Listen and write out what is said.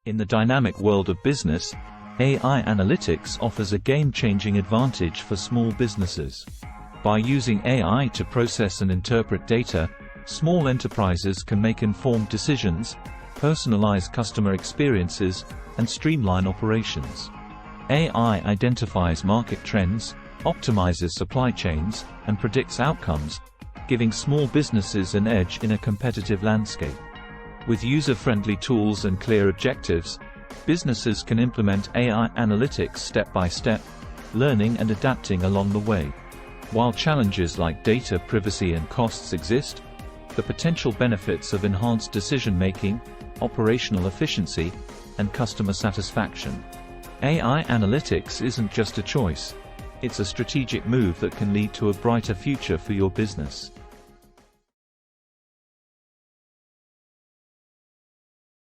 In the dynamic world of business, AI analytics offers a game-changing advantage for small businesses. By using AI to process and interpret data, small enterprises can make informed decisions, personalize customer experiences, and streamline operations. AI identifies market trends, optimizes supply chains, and predicts outcomes, giving small businesses an edge in a competitive landscape. With user-friendly tools and clear objectives, businesses can implement AI analytics step by step, learning and adapting along the way. While challenges like data privacy and costs exist, the potential benefits of enhanced decision-making, operational efficiency, and customer satisfaction. AI analytics isn't just a choice, it's a strategic move that can lead to a brighter future for your business.